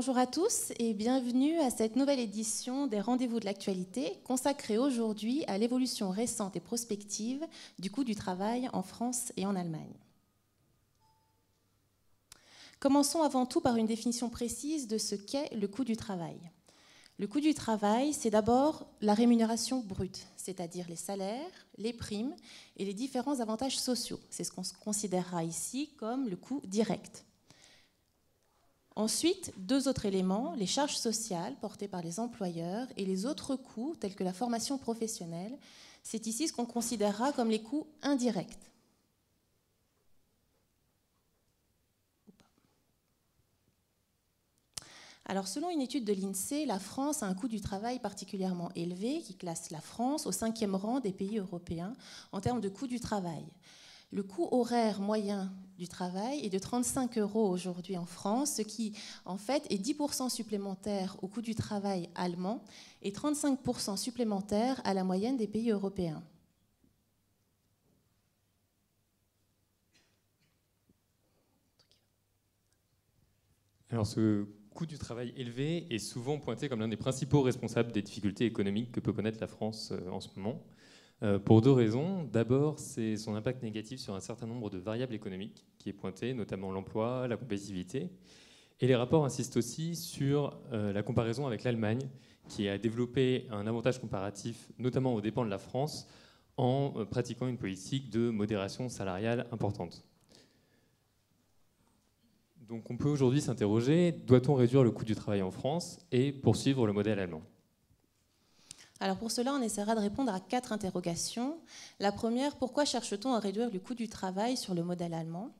Bonjour à tous et bienvenue à cette nouvelle édition des Rendez-vous de l'actualité consacrée aujourd'hui à l'évolution récente et prospective du coût du travail en France et en Allemagne. Commençons avant tout par une définition précise de ce qu'est le coût du travail. Le coût du travail, c'est d'abord la rémunération brute, c'est-à-dire les salaires, les primes et les différents avantages sociaux. C'est ce qu'on considérera ici comme le coût direct. Ensuite, deux autres éléments, les charges sociales portées par les employeurs et les autres coûts tels que la formation professionnelle. C'est ici ce qu'on considérera comme les coûts indirects. Alors, selon une étude de l'INSEE, la France a un coût du travail particulièrement élevé qui classe la France au 5e rang des pays européens en termes de coût du travail. Le coût horaire moyen du travail est de 35 € aujourd'hui en France, ce qui en fait est 10% supplémentaire au coût du travail allemand et 35% supplémentaire à la moyenne des pays européens. Alors ce coût du travail élevé est souvent pointé comme l'un des principaux responsables des difficultés économiques que peut connaître la France en ce moment. Pour deux raisons. D'abord, c'est son impact négatif sur un certain nombre de variables économiques qui est pointé, notamment l'emploi, la compétitivité. Et les rapports insistent aussi sur la comparaison avec l'Allemagne, qui a développé un avantage comparatif, notamment aux dépens de la France, en pratiquant une politique de modération salariale importante. Donc on peut aujourd'hui s'interroger, doit-on réduire le coût du travail en France et poursuivre le modèle allemand ? Alors pour cela, on essaiera de répondre à 4 interrogations. La première, pourquoi cherche-t-on à réduire le coût du travail sur le modèle allemand ?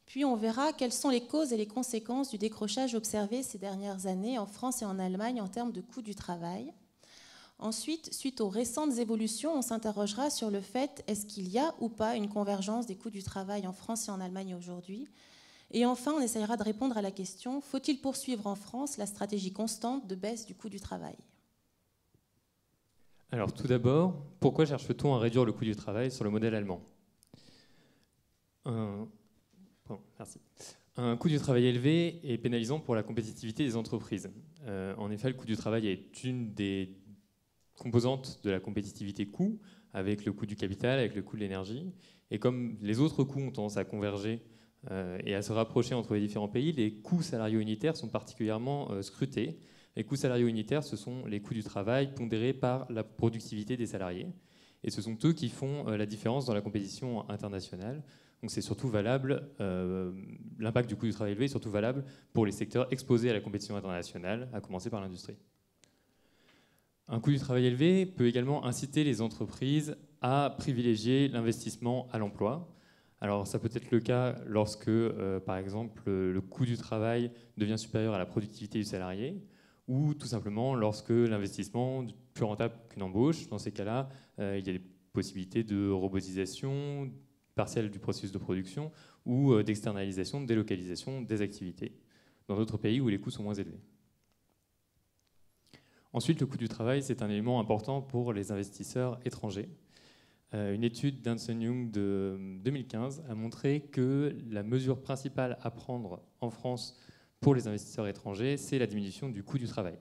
Puis on verra quelles sont les causes et les conséquences du décrochage observé ces dernières années en France et en Allemagne en termes de coût du travail. Ensuite, suite aux récentes évolutions, on s'interrogera sur le fait, est-ce qu'il y a ou pas une convergence des coûts du travail en France et en Allemagne aujourd'hui ? Et enfin, on essaiera de répondre à la question, faut-il poursuivre en France la stratégie constante de baisse du coût du travail ? Alors tout d'abord, pourquoi cherche-t-on à réduire le coût du travail sur le modèle allemand ? Merci. Un coût du travail élevé est pénalisant pour la compétitivité des entreprises. En effet, le coût du travail est une des composantes de la compétitivité coût, avec le coût du capital, avec le coût de l'énergie. Et comme les autres coûts ont tendance à converger et à se rapprocher entre les différents pays, les coûts salariaux unitaires sont particulièrement scrutés. Les coûts salariaux unitaires, ce sont les coûts du travail pondérés par la productivité des salariés. Et ce sont eux qui font la différence dans la compétition internationale. Donc c'est surtout valable, l'impact du coût du travail élevé est surtout valable pour les secteurs exposés à la compétition internationale, à commencer par l'industrie. Un coût du travail élevé peut également inciter les entreprises à privilégier l'investissement à l'emploi. Alors ça peut être le cas lorsque, par exemple, le coût du travail devient supérieur à la productivité du salarié, ou tout simplement lorsque l'investissement est plus rentable qu'une embauche. Dans ces cas-là, il y a des possibilités de robotisation partielle du processus de production ou d'externalisation, de délocalisation des activités dans d'autres pays où les coûts sont moins élevés. Ensuite, le coût du travail, c'est un élément important pour les investisseurs étrangers. Une étude d'Ernst & Young de 2015 a montré que la mesure principale à prendre en France pour les investisseurs étrangers, c'est la diminution du coût du travail.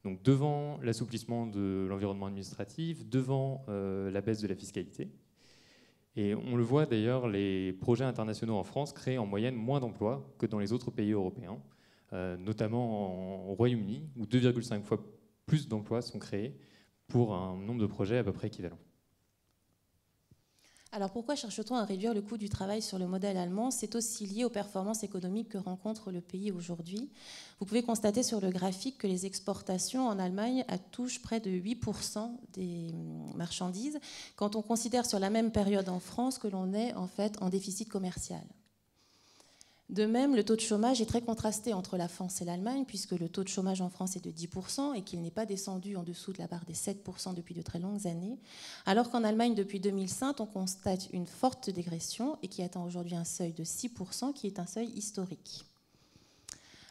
Donc devant l'assouplissement de l'environnement administratif, devant la baisse de la fiscalité. Et on le voit d'ailleurs, les projets internationaux en France créent en moyenne moins d'emplois que dans les autres pays européens, notamment au Royaume-Uni, où 2,5 fois plus d'emplois sont créés pour un nombre de projets à peu près équivalent. Alors pourquoi cherche-t-on à réduire le coût du travail sur le modèle allemand ? C'est aussi lié aux performances économiques que rencontre le pays aujourd'hui. Vous pouvez constater sur le graphique que les exportations en Allemagne touchent près de 8% des marchandises, quand on considère sur la même période en France que l'on est en fait en déficit commercial. De même, le taux de chômage est très contrasté entre la France et l'Allemagne, puisque le taux de chômage en France est de 10% et qu'il n'est pas descendu en dessous de la barre des 7% depuis de très longues années, alors qu'en Allemagne, depuis 2005, on constate une forte dégression et qui atteint aujourd'hui un seuil de 6%, qui est un seuil historique.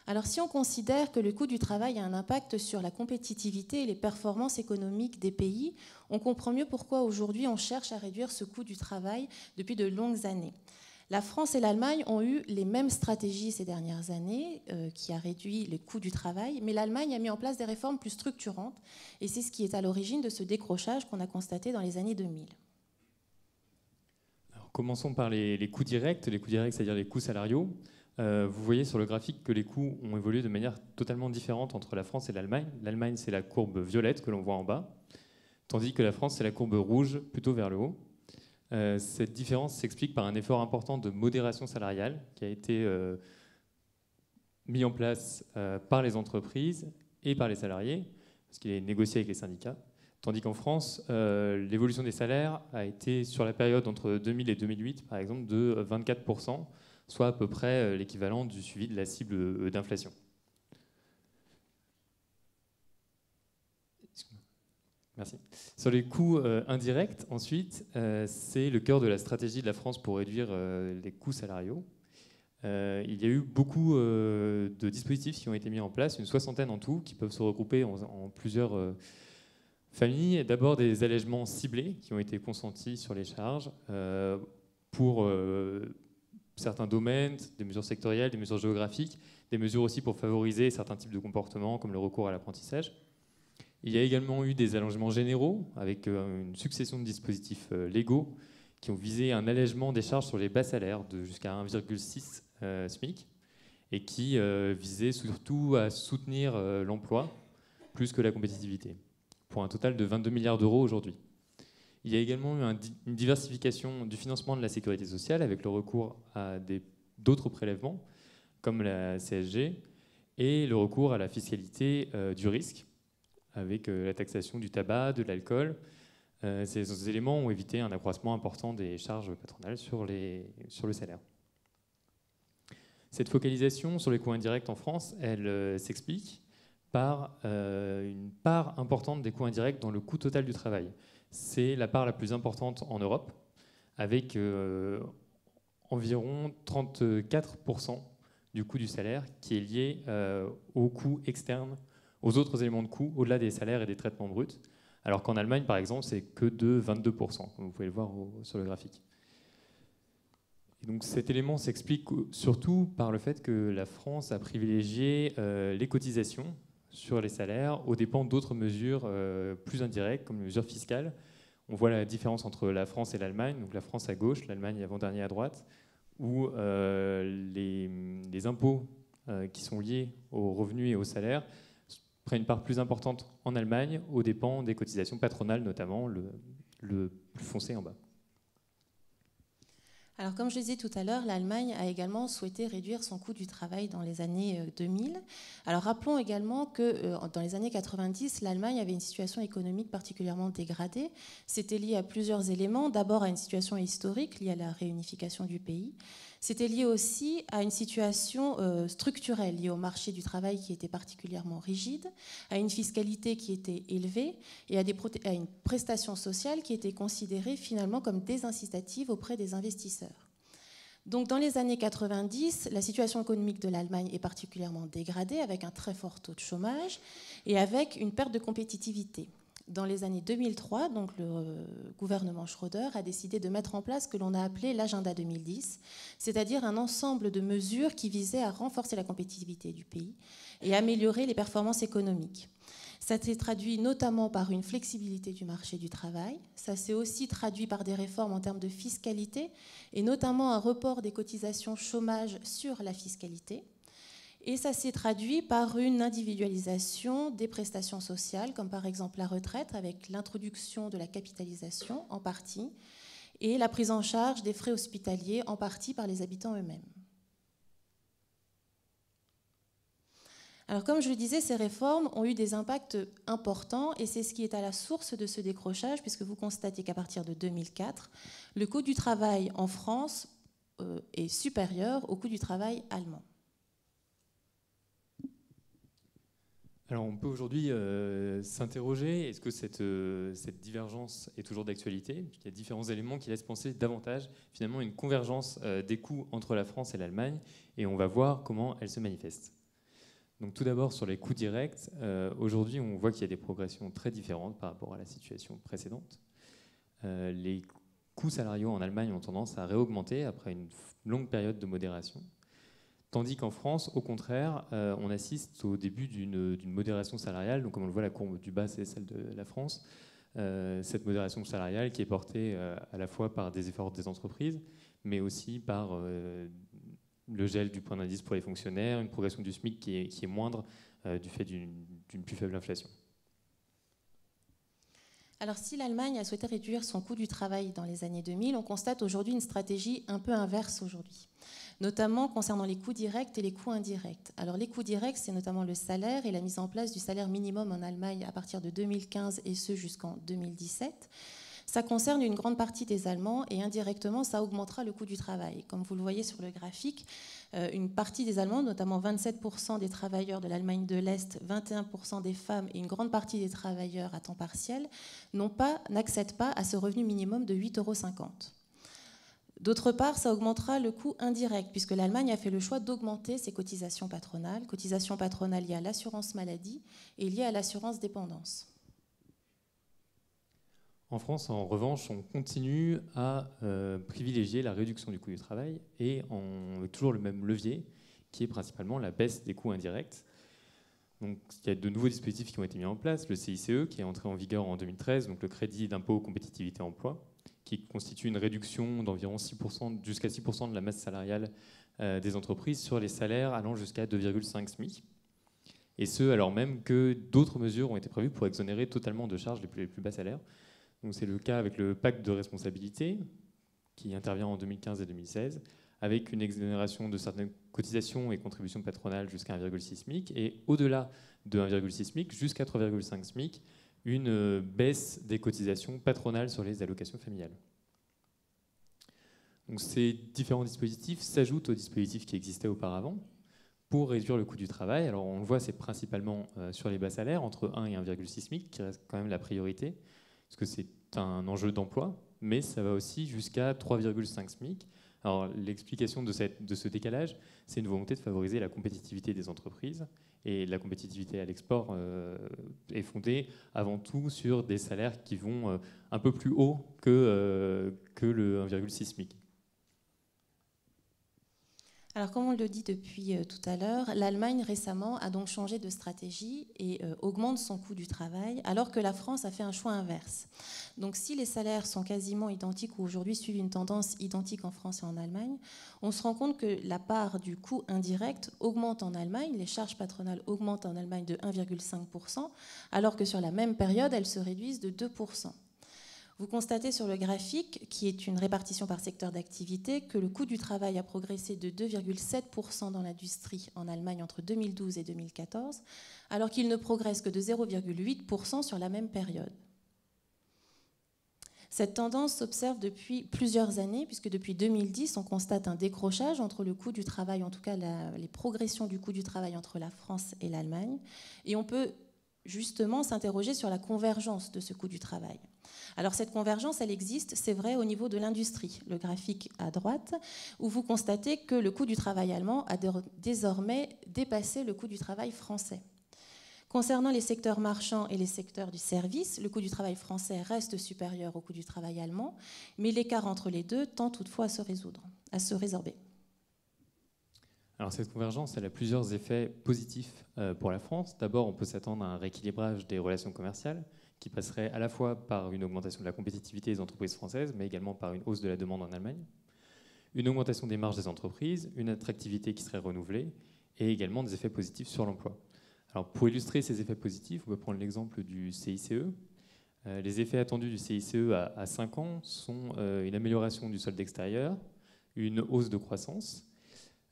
Alors si on considère que le coût du travail a un impact sur la compétitivité et les performances économiques des pays, on comprend mieux pourquoi aujourd'hui on cherche à réduire ce coût du travail depuis de longues années. La France et l'Allemagne ont eu les mêmes stratégies ces dernières années, qui a réduit les coûts du travail, mais l'Allemagne a mis en place des réformes plus structurantes, et c'est ce qui est à l'origine de ce décrochage qu'on a constaté dans les années 2000. Alors, commençons par les coûts directs. Les coûts directs, c'est-à-dire les coûts salariaux. Vous voyez sur le graphique que les coûts ont évolué de manière totalement différente entre la France et l'Allemagne. L'Allemagne, c'est la courbe violette que l'on voit en bas, tandis que la France, c'est la courbe rouge, plutôt vers le haut. Cette différence s'explique par un effort important de modération salariale qui a été mis en place par les entreprises et par les salariés, parce qu'il est négocié avec les syndicats. Tandis qu'en France, l'évolution des salaires a été, sur la période entre 2000 et 2008, par exemple, de 24%, soit à peu près l'équivalent du suivi de la cible d'inflation. Merci. Sur les coûts indirects, ensuite, c'est le cœur de la stratégie de la France pour réduire les coûts salariaux. Il y a eu beaucoup de dispositifs qui ont été mis en place, une soixantaine en tout, qui peuvent se regrouper en plusieurs familles. D'abord des allègements ciblés qui ont été consentis sur les charges pour certains domaines, des mesures sectorielles, des mesures géographiques, des mesures aussi pour favoriser certains types de comportements comme le recours à l'apprentissage. Il y a également eu des allègements généraux avec une succession de dispositifs légaux qui ont visé un allègement des charges sur les bas salaires de jusqu'à 1,6 SMIC et qui visaient surtout à soutenir l'emploi plus que la compétitivité, pour un total de 22 milliards d'euros aujourd'hui. Il y a également eu une diversification du financement de la sécurité sociale avec le recours à d'autres prélèvements comme la CSG et le recours à la fiscalité du risque, avec la taxation du tabac, de l'alcool. Ces éléments ont évité un accroissement important des charges patronales sur le salaire. Cette focalisation sur les coûts indirects en France, elle s'explique par une part importante des coûts indirects dans le coût total du travail. C'est la part la plus importante en Europe, avec environ 34% du coût du salaire qui est lié aux coûts externes, aux autres éléments de coût, au-delà des salaires et des traitements bruts, alors qu'en Allemagne, par exemple, c'est que de 22%, comme vous pouvez le voir sur le graphique. Et donc cet élément s'explique surtout par le fait que la France a privilégié les cotisations sur les salaires aux dépens d'autres mesures plus indirectes, comme les mesures fiscales. On voit la différence entre la France et l'Allemagne, donc la France à gauche, l'Allemagne avant-dernier à droite, où les impôts qui sont liés aux revenus et aux salaires prennent une part plus importante en Allemagne, aux dépens des cotisations patronales, notamment le plus foncé en bas. Alors, comme je le disais tout à l'heure, l'Allemagne a également souhaité réduire son coût du travail dans les années 2000. Alors, rappelons également que dans les années 90, l'Allemagne avait une situation économique particulièrement dégradée. C'était lié à plusieurs éléments. D'abord à une situation historique liée à la réunification du pays. C'était lié aussi à une situation structurelle liée au marché du travail qui était particulièrement rigide, à une fiscalité qui était élevée et à une prestation sociale qui était considérée finalement comme désincitative auprès des investisseurs. Donc dans les années 90, la situation économique de l'Allemagne est particulièrement dégradée avec un très fort taux de chômage et avec une perte de compétitivité. Dans les années 2003, donc le gouvernement Schröder a décidé de mettre en place ce que l'on a appelé l'agenda 2010, c'est-à-dire un ensemble de mesures qui visaient à renforcer la compétitivité du pays et améliorer les performances économiques. Ça s'est traduit notamment par une flexibilité du marché du travail. Ça s'est aussi traduit par des réformes en termes de fiscalité et notamment un report des cotisations chômage sur la fiscalité. Et ça s'est traduit par une individualisation des prestations sociales, comme par exemple la retraite, avec l'introduction de la capitalisation en partie, et la prise en charge des frais hospitaliers en partie par les habitants eux-mêmes. Alors, comme je le disais, ces réformes ont eu des impacts importants et c'est ce qui est à la source de ce décrochage, puisque vous constatez qu'à partir de 2004, le coût du travail en France est supérieur au coût du travail allemand. Alors on peut aujourd'hui s'interroger, est-ce que cette divergence est toujours d'actualité? Il y a différents éléments qui laissent penser davantage finalement une convergence des coûts entre la France et l'Allemagne, et on va voir comment elle se manifeste. Donc tout d'abord sur les coûts directs, aujourd'hui on voit qu'il y a des progressions très différentes par rapport à la situation précédente. Les coûts salariaux en Allemagne ont tendance à réaugmenter après une longue période de modération. Tandis qu'en France, au contraire, on assiste au début d'une modération salariale. Donc, comme on le voit, la courbe du bas, c'est celle de la France. Cette modération salariale qui est portée à la fois par des efforts des entreprises, mais aussi par le gel du point d'indice pour les fonctionnaires, une progression du SMIC qui est moindre du fait d'une plus faible inflation. Alors, si l'Allemagne a souhaité réduire son coût du travail dans les années 2000, on constate aujourd'hui une stratégie un peu inverse aujourd'hui, notamment concernant les coûts directs et les coûts indirects. Alors, les coûts directs, c'est notamment le salaire et la mise en place du salaire minimum en Allemagne à partir de 2015 et ce jusqu'en 2017. Ça concerne une grande partie des Allemands et indirectement, ça augmentera le coût du travail. Comme vous le voyez sur le graphique, une partie des Allemands, notamment 27% des travailleurs de l'Allemagne de l'Est, 21% des femmes et une grande partie des travailleurs à temps partiel, n'accèdent pas à ce revenu minimum de 8,50 €. D'autre part, ça augmentera le coût indirect, puisque l'Allemagne a fait le choix d'augmenter ses cotisations patronales liées à l'assurance maladie et liées à l'assurance dépendance. En France, en revanche, on continue à privilégier la réduction du coût du travail et avec toujours le même levier, qui est principalement la baisse des coûts indirects. Donc, il y a de nouveaux dispositifs qui ont été mis en place. Le CICE, qui est entré en vigueur en 2013, donc le crédit d'impôt compétitivité emploi, qui constitue une réduction d'environ 6%, jusqu'à 6% de la masse salariale des entreprises sur les salaires allant jusqu'à 2,5 SMIC. Et ce, alors même que d'autres mesures ont été prévues pour exonérer totalement de charges les plus bas salaires. C'est le cas avec le pacte de responsabilité, qui intervient en 2015 et 2016, avec une exonération de certaines cotisations et contributions patronales jusqu'à 1,6 SMIC, et au-delà de 1,6 SMIC, jusqu'à 3,5 SMIC, une baisse des cotisations patronales sur les allocations familiales. Donc, ces différents dispositifs s'ajoutent aux dispositifs qui existaient auparavant pour réduire le coût du travail. Alors, on le voit, c'est principalement sur les bas salaires, entre 1 et 1,6 SMIC, qui reste quand même la priorité, parce que c'est un enjeu d'emploi, mais ça va aussi jusqu'à 3,5 SMIC. Alors, l'explication de ce décalage, c'est une volonté de favoriser la compétitivité des entreprises. Et la compétitivité à l'export est fondée avant tout sur des salaires qui vont un peu plus haut que le 1,6 SMIC. Alors, comme on le dit depuis tout à l'heure, l'Allemagne récemment a donc changé de stratégie et augmente son coût du travail, alors que la France a fait un choix inverse. Donc, si les salaires sont quasiment identiques ou aujourd'hui suivent une tendance identique en France et en Allemagne, on se rend compte que la part du coût indirect augmente en Allemagne, les charges patronales augmentent en Allemagne de 1,5%, alors que sur la même période, elles se réduisent de 2%. Vous constatez sur le graphique, qui est une répartition par secteur d'activité, que le coût du travail a progressé de 2,7% dans l'industrie en Allemagne entre 2012 et 2014, alors qu'il ne progresse que de 0,8% sur la même période. Cette tendance s'observe depuis plusieurs années, puisque depuis 2010, on constate un décrochage entre le coût du travail, en tout cas les progressions du coût du travail entre la France et l'Allemagne, et on peut justement s'interroger sur la convergence de ce coût du travail. Alors cette convergence, elle existe, c'est vrai, au niveau de l'industrie. Le graphique à droite, où vous constatez que le coût du travail allemand a désormais dépassé le coût du travail français. Concernant les secteurs marchands et les secteurs du service, le coût du travail français reste supérieur au coût du travail allemand, mais l'écart entre les deux tend toutefois à se résorber. Alors cette convergence, elle a plusieurs effets positifs pour la France. D'abord, on peut s'attendre à un rééquilibrage des relations commerciales qui passerait à la fois par une augmentation de la compétitivité des entreprises françaises, mais également par une hausse de la demande en Allemagne, une augmentation des marges des entreprises, une attractivité qui serait renouvelée, et également des effets positifs sur l'emploi. Alors pour illustrer ces effets positifs, on peut prendre l'exemple du CICE. Les effets attendus du CICE à 5 ans sont une amélioration du solde extérieur, une hausse de croissance,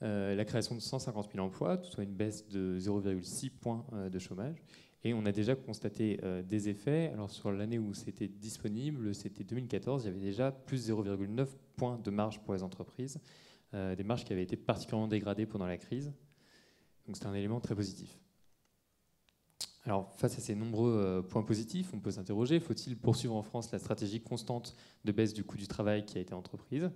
la création de 150 000 emplois, soit une baisse de 0,6 points de chômage. Et on a déjà constaté des effets. Alors sur l'année où c'était disponible, c'était 2014, il y avait déjà plus 0,9 points de marge pour les entreprises, des marges qui avaient été particulièrement dégradées pendant la crise. Donc c'est un élément très positif. Alors face à ces nombreux points positifs, on peut s'interroger, faut-il poursuivre en France la stratégie constante de baisse du coût du travail qui a été entreprise ?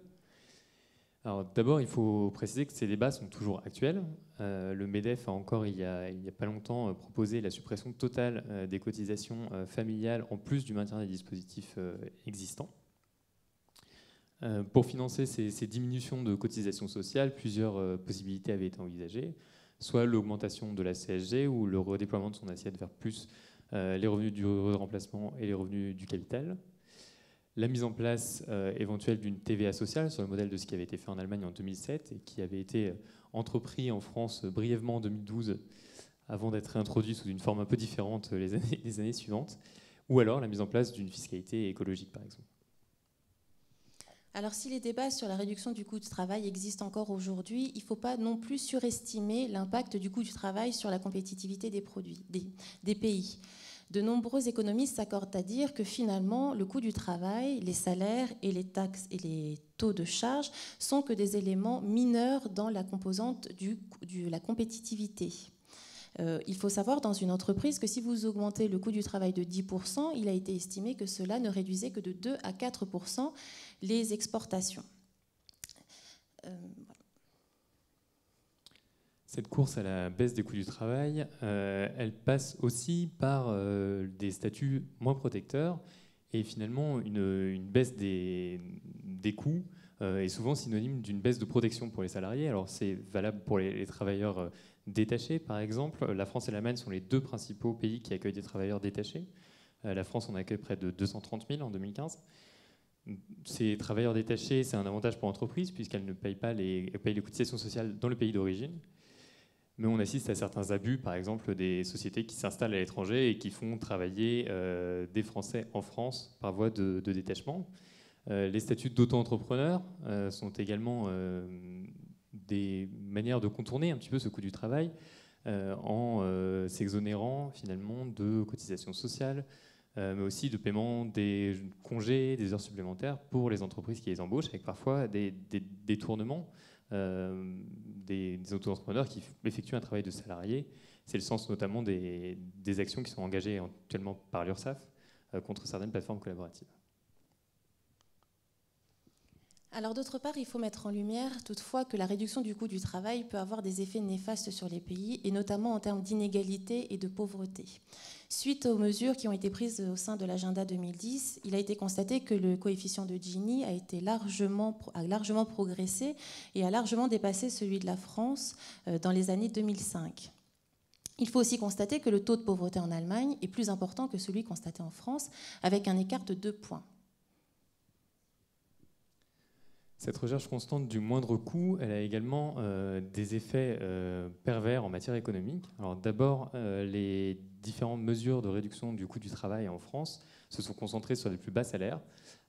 Alors d'abord, il faut préciser que ces débats sont toujours actuels. Le MEDEF a encore, il y a pas longtemps, proposé la suppression totale des cotisations familiales en plus du maintien des dispositifs existants. Pour financer ces diminutions de cotisations sociales, plusieurs possibilités avaient été envisagées, soit l'augmentation de la CSG ou le redéploiement de son assiette vers plus les revenus du remplacement et les revenus du capital. La mise en place éventuelle d'une TVA sociale sur le modèle de ce qui avait été fait en Allemagne en 2007 et qui avait été entrepris en France brièvement en 2012 avant d'être réintroduit sous une forme un peu différente les années suivantes, ou alors la mise en place d'une fiscalité écologique par exemple. Alors si les débats sur la réduction du coût du travail existent encore aujourd'hui, il ne faut pas non plus surestimer l'impact du coût du travail sur la compétitivité des produits, des pays. De nombreux économistes s'accordent à dire que finalement, le coût du travail, les salaires et les taxes et les taux de charge sont que des éléments mineurs dans la composante de la compétitivité. Il faut savoir dans une entreprise que si vous augmentez le coût du travail de 10%, il a été estimé que cela ne réduisait que de 2 à 4% les exportations. Cette course à la baisse des coûts du travail, elle passe aussi par des statuts moins protecteurs et finalement une baisse des coûts est souvent synonyme d'une baisse de protection pour les salariés. Alors c'est valable pour les travailleurs détachés par exemple. La France et l'Allemagne sont les deux principaux pays qui accueillent des travailleurs détachés. La France en accueille près de 230 000 en 2015. Ces travailleurs détachés, c'est un avantage pour l'entreprise puisqu'elles ne payent pas les cotisations sociales dans le pays d'origine. Mais on assiste à certains abus, par exemple des sociétés qui s'installent à l'étranger et qui font travailler des Français en France par voie de détachement. Les statuts d'auto-entrepreneur sont également des manières de contourner un petit peu ce coût du travail en s'exonérant finalement de cotisations sociales, mais aussi de paiement des congés, des heures supplémentaires pour les entreprises qui les embauchent, avec parfois des détournements des auto-entrepreneurs qui effectuent un travail de salarié. C'est le sens notamment des actions qui sont engagées actuellement par l'URSSAF contre certaines plateformes collaboratives. Alors d'autre part, il faut mettre en lumière toutefois que la réduction du coût du travail peut avoir des effets néfastes sur les pays, et notamment en termes d'inégalité et de pauvreté. Suite aux mesures qui ont été prises au sein de l'agenda 2010, il a été constaté que le coefficient de Gini a largement progressé et a largement dépassé celui de la France dans les années 2005. Il faut aussi constater que le taux de pauvreté en Allemagne est plus important que celui constaté en France, avec un écart de 2 points. Cette recherche constante du moindre coût, elle a également des effets pervers en matière économique. Alors d'abord, les différentes mesures de réduction du coût du travail en France se sont concentrées sur les plus bas salaires,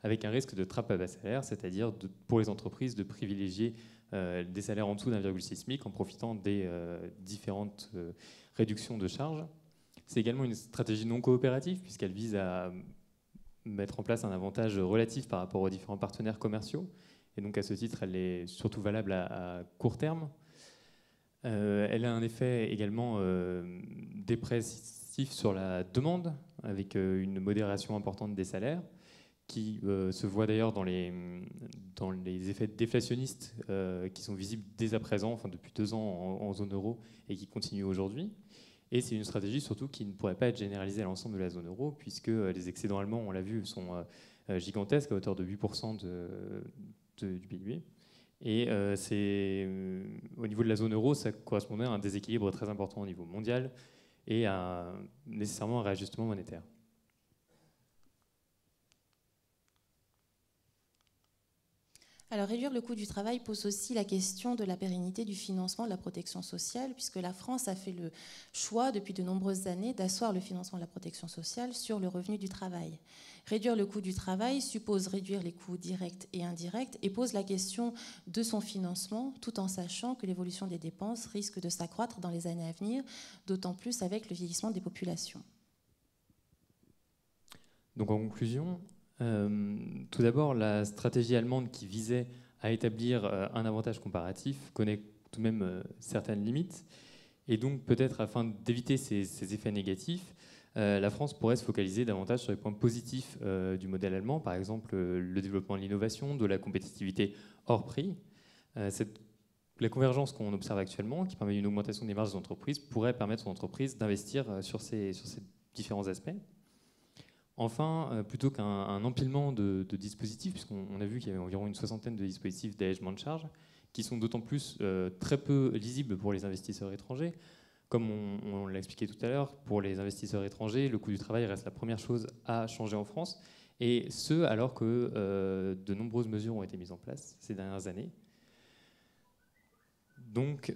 avec un risque de trappe à bas salaire, c'est-à-dire pour les entreprises de privilégier des salaires en dessous d'1,6 SMIC en profitant des différentes réductions de charges. C'est également une stratégie non coopérative, puisqu'elle vise à mettre en place un avantage relatif par rapport aux différents partenaires commerciaux. Et donc à ce titre, elle est surtout valable à court terme. Elle a un effet également dépressif sur la demande, avec une modération importante des salaires, qui se voit d'ailleurs dans les effets déflationnistes qui sont visibles dès à présent, enfin depuis 2 ans en zone euro, et qui continuent aujourd'hui. Et c'est une stratégie surtout qui ne pourrait pas être généralisée à l'ensemble de la zone euro, puisque les excédents allemands, on l'a vu, sont gigantesques, à hauteur de 8% du PIB. Et au niveau de la zone euro, ça correspondait à un déséquilibre très important au niveau mondial et à nécessairement un réajustement monétaire. Alors réduire le coût du travail pose aussi la question de la pérennité du financement de la protection sociale, puisque la France a fait le choix depuis de nombreuses années d'asseoir le financement de la protection sociale sur le revenu du travail. Réduire le coût du travail suppose réduire les coûts directs et indirects et pose la question de son financement, tout en sachant que l'évolution des dépenses risque de s'accroître dans les années à venir, d'autant plus avec le vieillissement des populations. Donc en conclusion, tout d'abord, la stratégie allemande qui visait à établir un avantage comparatif connaît tout de même certaines limites. Et donc peut-être afin d'éviter ces effets négatifs, la France pourrait se focaliser davantage sur les points positifs du modèle allemand, par exemple le développement de l'innovation, de la compétitivité hors prix. La convergence qu'on observe actuellement, qui permet une augmentation des marges des entreprises, pourrait permettre aux entreprises d'investir sur ces différents aspects. Enfin, plutôt qu'un empilement de dispositifs, puisqu'on a vu qu'il y avait environ une soixantaine de dispositifs d'allègement de charges, qui sont d'autant plus très peu lisibles pour les investisseurs étrangers. Comme on l'a expliqué tout à l'heure, pour les investisseurs étrangers, le coût du travail reste la première chose à changer en France, et ce, alors que de nombreuses mesures ont été mises en place ces dernières années. Donc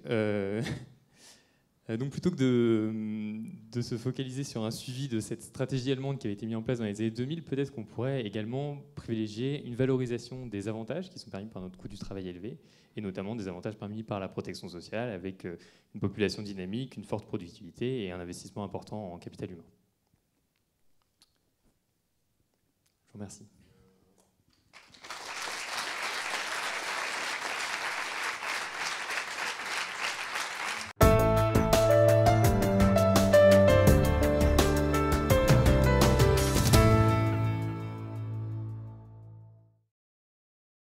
plutôt que de se focaliser sur un suivi de cette stratégie allemande qui avait été mise en place dans les années 2000, peut-être qu'on pourrait également privilégier une valorisation des avantages qui sont permis par notre coût du travail élevé, et notamment des avantages permis par la protection sociale, avec une population dynamique, une forte productivité et un investissement important en capital humain. Je vous remercie.